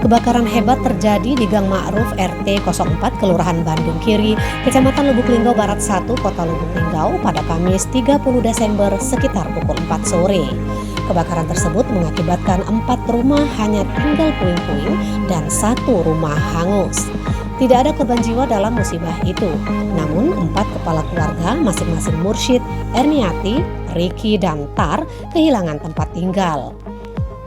Kebakaran hebat terjadi di Gang Ma'ruf RT 04 Kelurahan Bandung Kiri, Kecamatan Lubuk Linggau Barat 1, Kota Lubuk Linggau pada Kamis 30 Desember sekitar pukul 4 sore. Kebakaran tersebut mengakibatkan 4 rumah hanya tinggal puing-puing dan 1 rumah hangus. Tidak ada korban jiwa dalam musibah itu, namun 4 kepala keluarga masing-masing Mursyid, Erniati, Riki, dan Tar kehilangan tempat tinggal.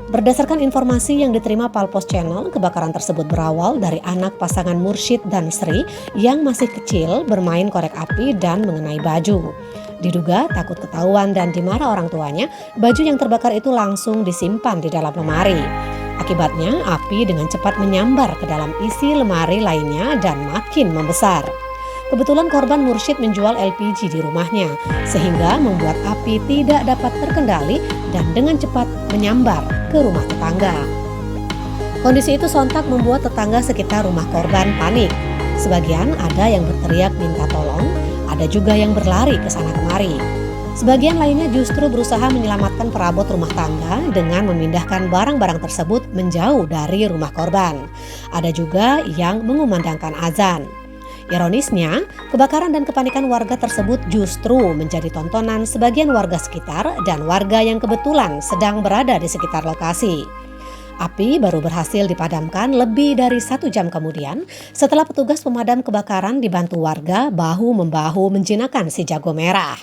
Berdasarkan informasi yang diterima Palpos Channel, kebakaran tersebut berawal dari anak pasangan Mursyid dan Sri yang masih kecil bermain korek api dan mengenai baju. Diduga takut ketahuan dan dimarah orang tuanya, baju yang terbakar itu langsung disimpan di dalam lemari. Akibatnya, api dengan cepat menyambar ke dalam isi lemari lainnya dan makin membesar. Kebetulan korban Mursyid menjual LPG di rumahnya, sehingga membuat api tidak dapat terkendali dan dengan cepat menyambar ke rumah tetangga. Kondisi itu sontak membuat tetangga sekitar rumah korban panik. Sebagian ada yang berteriak minta tolong, ada juga yang berlari ke sana kemari. Sebagian lainnya justru berusaha menyelamatkan perabot rumah tangga dengan memindahkan barang-barang tersebut menjauh dari rumah korban. Ada juga yang mengumandangkan azan. Ironisnya, kebakaran dan kepanikan warga tersebut justru menjadi tontonan sebagian warga sekitar dan warga yang kebetulan sedang berada di sekitar lokasi. Api baru berhasil dipadamkan lebih dari 1 jam kemudian setelah petugas pemadam kebakaran dibantu warga bahu-membahu menjinakkan si jago merah.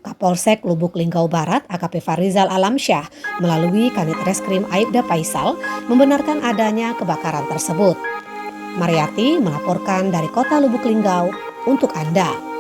Kapolsek Lubuk Linggau Barat AKP Farizal Alamsyah melalui Kanit Reskrim Aibda Faisal membenarkan adanya kebakaran tersebut. Mariati melaporkan dari Kota Lubuk Linggau untuk Anda.